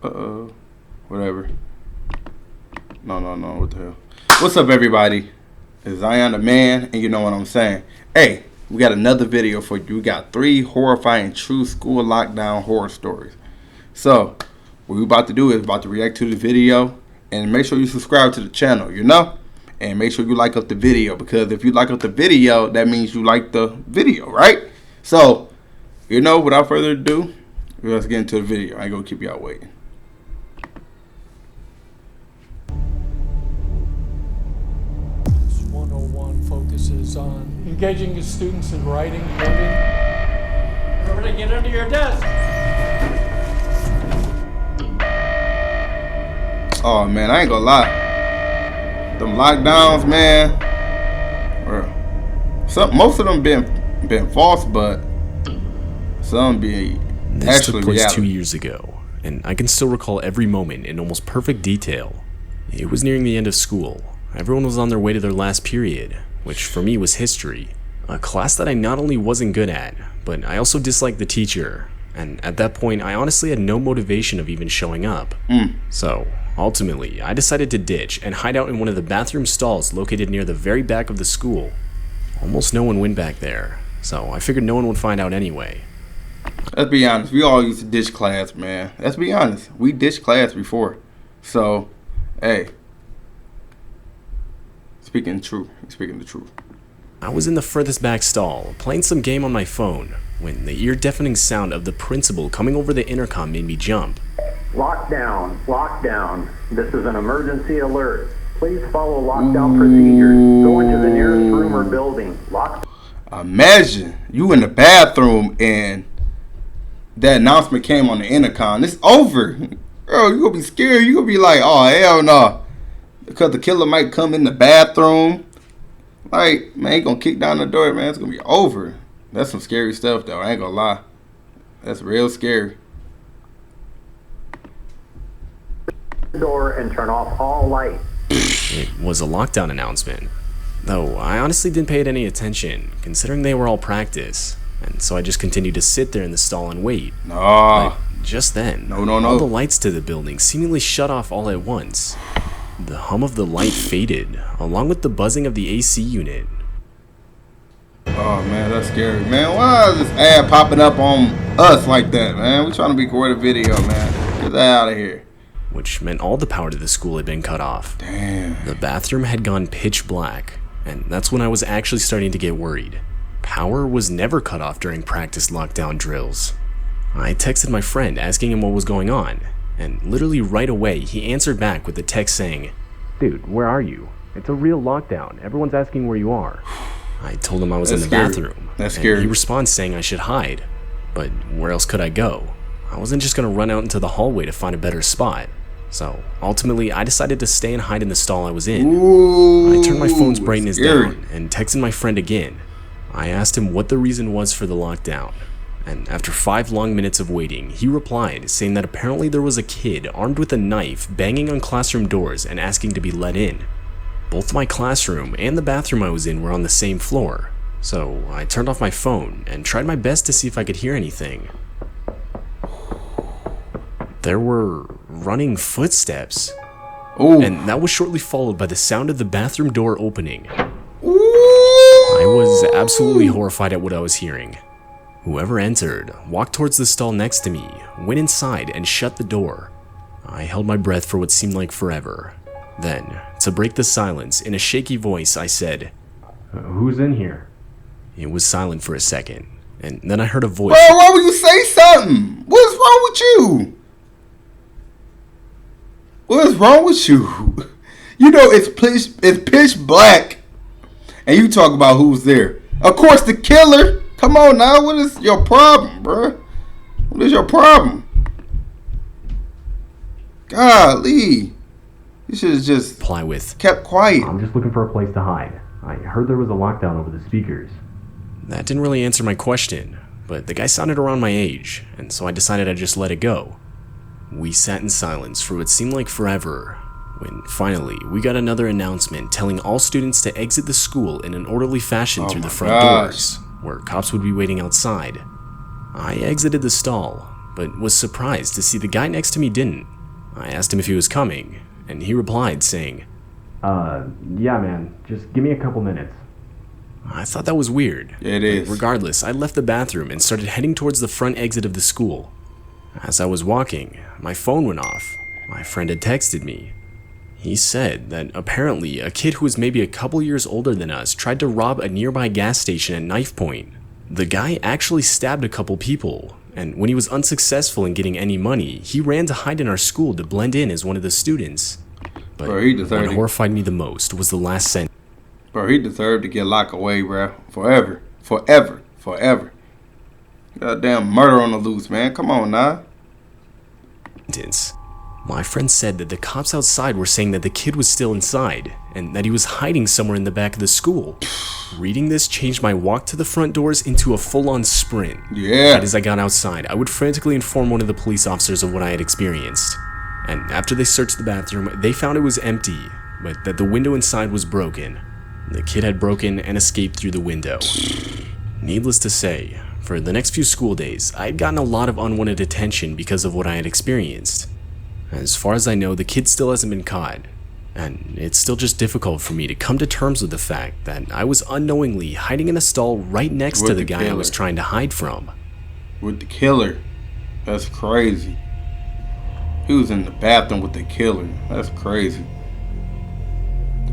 Whatever. No. What the hell? What's up, everybody? It's Zion the Man, and you know what I'm saying. Hey, we got another video for you. We got 3 horrifying true school lockdown horror stories. So, what we about to do is about to react to the video, and make sure you subscribe to the channel, you know? And make sure you like up the video, because if you like up the video, that means you like the video, right? So, you know, without further ado, let's get into the video. I ain't gonna keep y'all waiting. Focuses on engaging his students in writing, learning. Everybody get under your desk. Oh man, I ain't gonna lie. Them lockdowns, man. Most of them been false, but some be this actually took place reality. 2 years ago, and I can still recall every moment in almost perfect detail. It was nearing the end of school. Everyone was on their way to their last period, which for me was history, a class that I not only wasn't good at, but I also disliked the teacher, and at that point I honestly had no motivation of even showing up. So, ultimately, I decided to ditch and hide out in one of the bathroom stalls located near the very back of the school. Almost no one went back there, so I figured no one would find out anyway. Let's be honest, we all used to ditch class, man. Let's be honest, we ditched class before. So, hey. Speaking the truth. I was in the furthest back stall, playing some game on my phone, when the ear-deafening sound of the principal coming over the intercom made me jump. Lockdown. This is an emergency alert. Please follow lockdown procedures. Go into the nearest room or building. Imagine you in the bathroom and that announcement came on the intercom. It's over. Girl, you gonna be scared. You gonna be like, oh, hell no. Because the killer might come in the bathroom. Like, man, he gonna kick down the door, man. It's gonna be over. That's some scary stuff, though. I ain't gonna lie. That's real scary. Door and turn off all lights. It was a lockdown announcement. Though, I honestly didn't pay it any attention, considering they were all practice. And so I just continued to sit there in the stall and wait. No. But just then, No. all the lights to the building seemingly shut off all at once. The hum of the light faded, along with the buzzing of the AC unit. Oh, man, that's scary. Man, why is this ad popping up on us like that, man? We trying to record a video, man. Get that out of here. Which meant all the power to the school had been cut off. Damn. The bathroom had gone pitch black, and that's when I was actually starting to get worried. Power was never cut off during practice lockdown drills. I texted my friend asking him what was going on, and literally right away he answered back with a text saying, "Dude, where are you? It's a real lockdown. Everyone's asking where you are." I told him I was in the bathroom. That's scary. And he responds saying I should hide. But where else could I go? I wasn't just gonna run out into the hallway to find a better spot. So ultimately I decided to stay and hide in the stall I was in. Ooh, I turned my phone's brightness scary. down and texted my friend again. I asked him what the reason was for the lockdown. And after 5 long minutes of waiting, he replied saying that apparently there was a kid armed with a knife banging on classroom doors and asking to be let in. Both my classroom and the bathroom I was in were on the same floor, so I turned off my phone and tried my best to see if I could hear anything. There were running footsteps, and that was shortly followed by the sound of the bathroom door opening. I was absolutely horrified at what I was hearing. Whoever entered walked towards the stall next to me, went inside, and shut the door. I held my breath for what seemed like forever. Then, to break the silence, in a shaky voice, I said, "Who's in here?" It was silent for a second, and then I heard a voice. Bro, why would you say something? What's wrong with you? What is wrong with you? You know it's pitch black, and you talk about who's there. Of course, the killer. Come on now, what is your problem, bro? What is your problem? Golly, you should have just kept quiet. "I'm just looking for a place to hide. I heard there was a lockdown over the speakers." That didn't really answer my question, but the guy sounded around my age, and so I decided I'd just let it go. We sat in silence for what seemed like forever, when finally we got another announcement telling all students to exit the school in an orderly fashion through the front doors, where cops would be waiting outside. I exited the stall, but was surprised to see the guy next to me didn't. I asked him if he was coming, and he replied saying, Yeah man, just give me a couple minutes. I thought that was weird. It is. Regardless, I left the bathroom and started heading towards the front exit of the school. As I was walking, my phone went off. My friend had texted me. He said that apparently a kid who was maybe a couple years older than us tried to rob a nearby gas station at knife point. The guy actually stabbed a couple people, and when he was unsuccessful in getting any money, he ran to hide in our school to blend in as one of the students. But Bro, he deserved what it. horrified me the most was the last sentence. Bro, he deserved to get locked away, bro. Forever. Forever. Forever. Goddamn murder on the loose, man. Come on now. My friend said that the cops outside were saying that the kid was still inside, and that he was hiding somewhere in the back of the school. Reading this changed my walk to the front doors into a full-on sprint. Yeah. Right as I got outside, I would frantically inform one of the police officers of what I had experienced. And after they searched the bathroom, they found it was empty, but that the window inside was broken. The kid had broken and escaped through the window. Needless to say, for the next few school days, I had gotten a lot of unwanted attention because of what I had experienced. As far as I know, the kid still hasn't been caught, and it's still just difficult for me to come to terms with the fact that I was unknowingly hiding in a stall right next to the guy I was trying to hide from. With the killer. That's crazy. He was in the bathroom with the killer. That's crazy.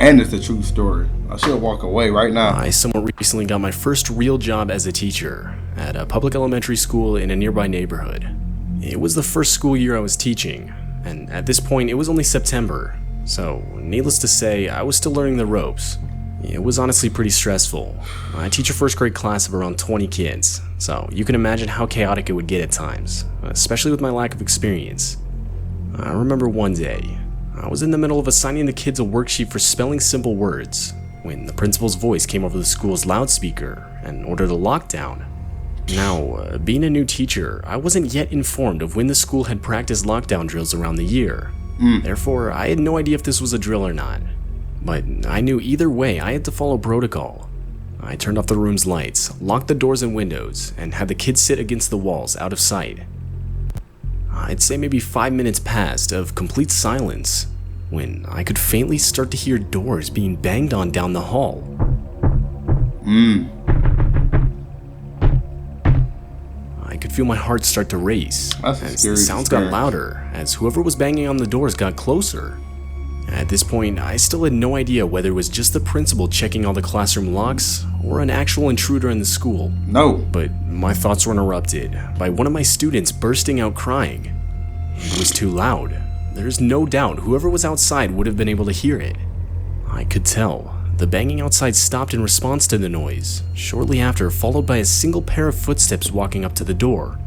And it's a true story. I should walk away right now. I somewhat recently got my first real job as a teacher at a public elementary school in a nearby neighborhood. It was the first school year I was teaching, and at this point it was only September, so needless to say, I was still learning the ropes. It was honestly pretty stressful. I teach a first grade class of around 20 kids, so you can imagine how chaotic it would get at times, especially with my lack of experience. I remember one day, I was in the middle of assigning the kids a worksheet for spelling simple words when the principal's voice came over the school's loudspeaker and ordered a lockdown. Now, being a new teacher, I wasn't yet informed of when the school had practiced lockdown drills around the year. Therefore, I had no idea if this was a drill or not. But I knew either way I had to follow protocol. I turned off the room's lights, locked the doors and windows, and had the kids sit against the walls out of sight. I'd say maybe 5 minutes passed of complete silence when I could faintly start to hear doors being banged on down the hall. I could feel my heart start to race That's a as scary the sounds got experience. louder as whoever was banging on the doors got closer. At this point, I still had no idea whether it was just the principal checking all the classroom locks or an actual intruder in the school. No. But my thoughts were interrupted by one of my students bursting out crying. It was too loud. There's no doubt whoever was outside would have been able to hear it. I could tell. The banging outside stopped in response to the noise, shortly after followed by a single pair of footsteps walking up to the door.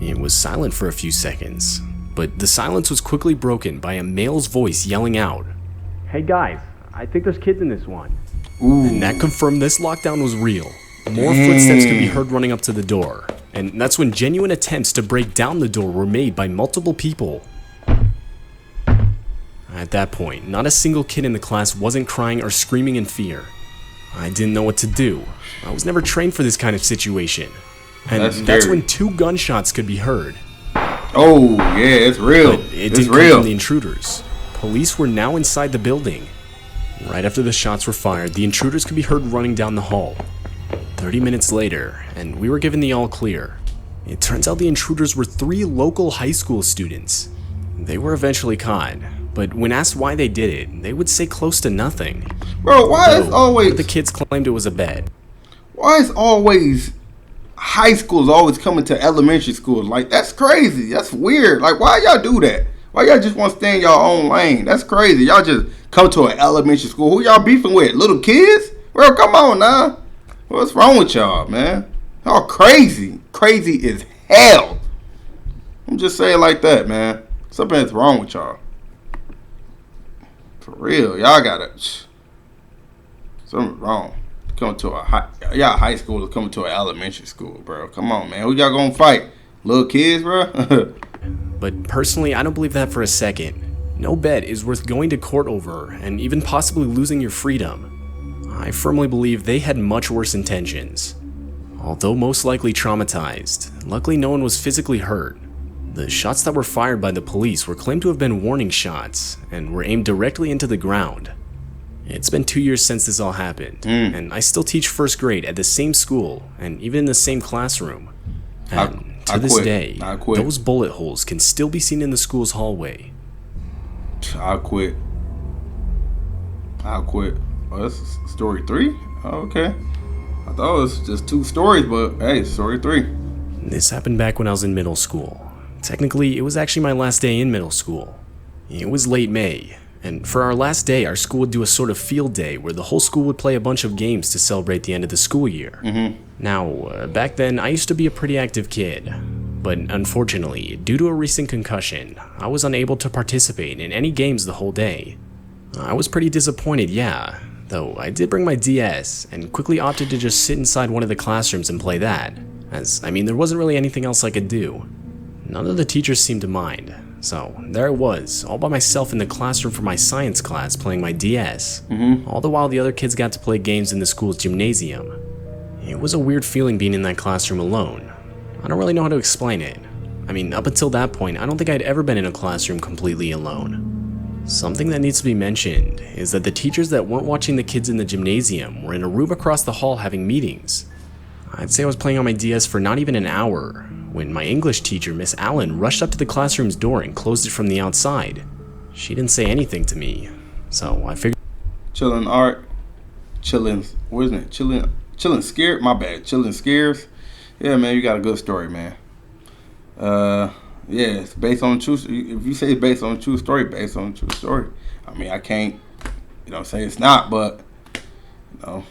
It was silent for a few seconds, but the silence was quickly broken by a male's voice yelling out, Hey guys, I think there's kids in this one. and that confirmed this lockdown was real. More footsteps could be heard running up to the door, and that's when genuine attempts to break down the door were made by multiple people. At that point, not a single kid in the class wasn't crying or screaming in fear. I didn't know what to do. I was never trained for this kind of situation. And That's that's scary. when 2 gunshots could be heard. Oh, yeah, it's real. But it It's didn't come real. from the intruders. Police were now inside the building. Right after the shots were fired, the intruders could be heard running down the hall. 30 minutes later, and we were given the all clear. It turns out the intruders were 3 local high school students. They were eventually caught, but when asked why they did it, they would say close to nothing. Bro, why is Though, always the kids claimed it was a bet. high schools always coming to elementary schools? Like, that's crazy. That's weird. Like, why y'all do that? Why y'all just want to stay in y'all own lane? That's crazy. Y'all just come to an elementary school. Who y'all beefing with? Little kids? Bro, come on now. What's wrong with y'all, man? Y'all crazy. Crazy as hell. I'm just saying like that, man. Something's wrong with y'all. For real. Y'all gotta... Something's wrong. Coming to a high school is coming to an elementary school, bro. Come on, man. Who y'all gonna fight? Little kids, bro? But personally, I don't believe that for a second. No bet is worth going to court over and even possibly losing your freedom. I firmly believe they had much worse intentions. Although most likely traumatized, luckily no one was physically hurt. The shots that were fired by the police were claimed to have been warning shots and were aimed directly into the ground. It's been 2 years since this all happened, and I still teach first grade at the same school and even in the same classroom. And to this day, those bullet holes can still be seen in the school's hallway. I'll quit. Oh, that's story 3? Oh, okay. I thought it was just 2 stories, but hey, story 3. This happened back when I was in middle school. Technically, it was actually my last day in middle school. It was late May, and for our last day, our school would do a sort of field day where the whole school would play a bunch of games to celebrate the end of the school year. Now, back then, I used to be a pretty active kid, but unfortunately, due to a recent concussion, I was unable to participate in any games the whole day. I was pretty disappointed, yeah, though I did bring my DS and quickly opted to just sit inside one of the classrooms and play that, as, there wasn't really anything else I could do. None of the teachers seemed to mind, so there I was, all by myself in the classroom for my science class playing my DS, all the while the other kids got to play games in the school's gymnasium. It was a weird feeling being in that classroom alone. I don't really know how to explain it. Up until that point, I don't think I'd ever been in a classroom completely alone. Something that needs to be mentioned is that the teachers that weren't watching the kids in the gymnasium were in a room across the hall having meetings. I'd say I was playing on my DS for not even an hour when my English teacher, Miss Allen, rushed up to the classroom's door and closed it from the outside. She didn't say anything to me, so I figured... Chillin' scared? My bad. Chillin' scares? Yeah, man, you got a good story, man. Yeah, it's based on a true... If you say it's based on a true story, based on a true story. I can't, say it's not, but, But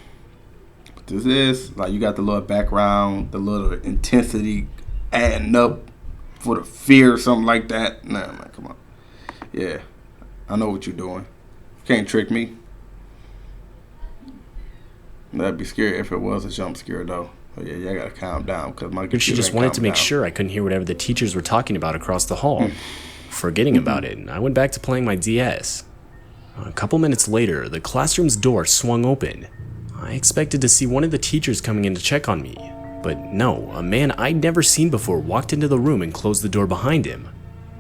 this is, you got the little background, the little intensity adding up for the fear or something like that. Nah, man, come on. Yeah, I know what you're doing. Can't trick me. That'd be scary if it was a jump scare, though. But yeah, I gotta calm down because my computer she just wanted to make sure I couldn't hear whatever the teachers were talking about across the hall. Forgetting about it, I went back to playing my DS. A couple minutes later, the classroom's door swung open. I expected to see one of the teachers coming in to check on me, but no, a man I'd never seen before walked into the room and closed the door behind him.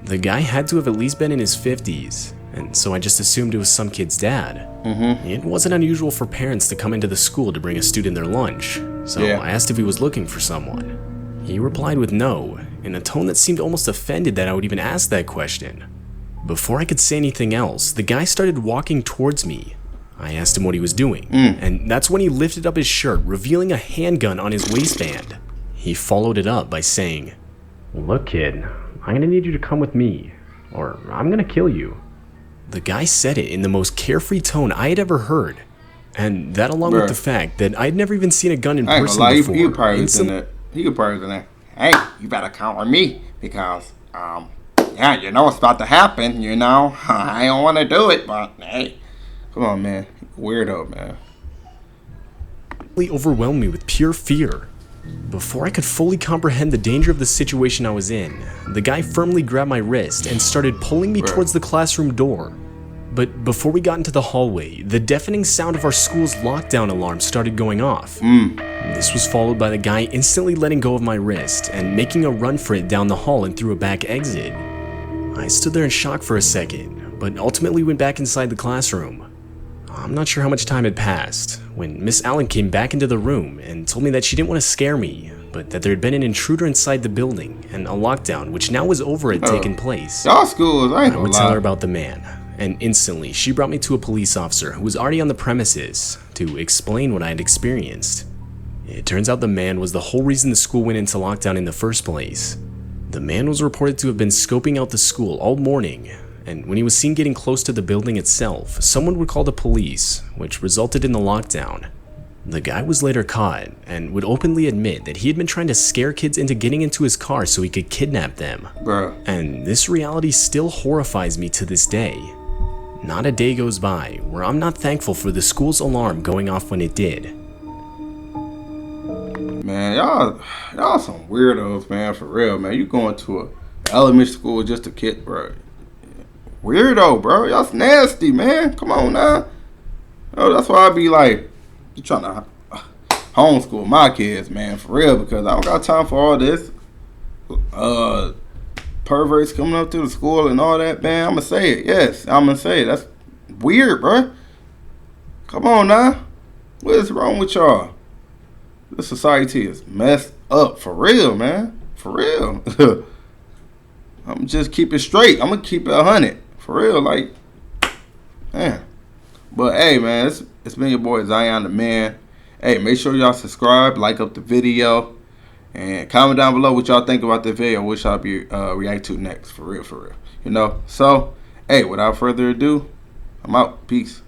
The guy had to have at least been in his 50s, and so I just assumed it was some kid's dad. It wasn't unusual for parents to come into the school to bring a student their lunch, so I asked if he was looking for someone. He replied with no, in a tone that seemed almost offended that I would even ask that question. Before I could say anything else, the guy started walking towards me. I asked him what he was doing, and that's when he lifted up his shirt, revealing a handgun on his waistband. He followed it up by saying, "Look, kid, I'm gonna need you to come with me, or I'm gonna kill you." The guy said it in the most carefree tone I had ever heard, and that along with the fact that I'd never even seen a gun in person before. He could probably say, "Hey, you better come with me because, you know what's about to happen, I don't want to do it, but hey, come on, man, weirdo, man." It overwhelmed me with pure fear. Before I could fully comprehend the danger of the situation I was in, the guy firmly grabbed my wrist and started pulling me towards the classroom door. But before we got into the hallway, the deafening sound of our school's lockdown alarm started going off. This was followed by the guy instantly letting go of my wrist and making a run for it down the hall and through a back exit. I stood there in shock for a second, but ultimately went back inside the classroom. I'm not sure how much time had passed when Miss Allen came back into the room and told me that she didn't want to scare me, but that there had been an intruder inside the building and a lockdown, which now was over, had taken place. Y'all schools, I would tell her about the man, and instantly she brought me to a police officer who was already on the premises to explain what I had experienced. It turns out the man was the whole reason the school went into lockdown in the first place. The man was reported to have been scoping out the school all morning, and when he was seen getting close to the building itself, someone would call the police, which resulted in the lockdown. The guy was later caught and would openly admit that he had been trying to scare kids into getting into his car so he could kidnap them. And this reality still horrifies me to this day. Not a day goes by where I'm not thankful for the school's alarm going off when it did. Man, y'all some weirdos, man, for real, man. You going to a elementary school just a kid, bro. Weirdo, bro. Y'all's nasty, man. Come on now. Oh, that's why I be like, you trying to homeschool my kids, man, for real, because I don't got time for all this. Perverts coming up to the school and all that, man. I'm gonna say it. Yes, I'm gonna say it. That's weird, bro. Come on now. What is wrong with y'all? This society is messed up for real, man. For real. I'm just keep it straight. I'm gonna keep it 100 for real, like, man. But hey, man, it's been your boy Zion the Man. Hey, make sure y'all subscribe, like up the video, and comment down below what y'all think about the video. What y'all be react to next, for real, for real. You know. So, hey, without further ado, I'm out. Peace.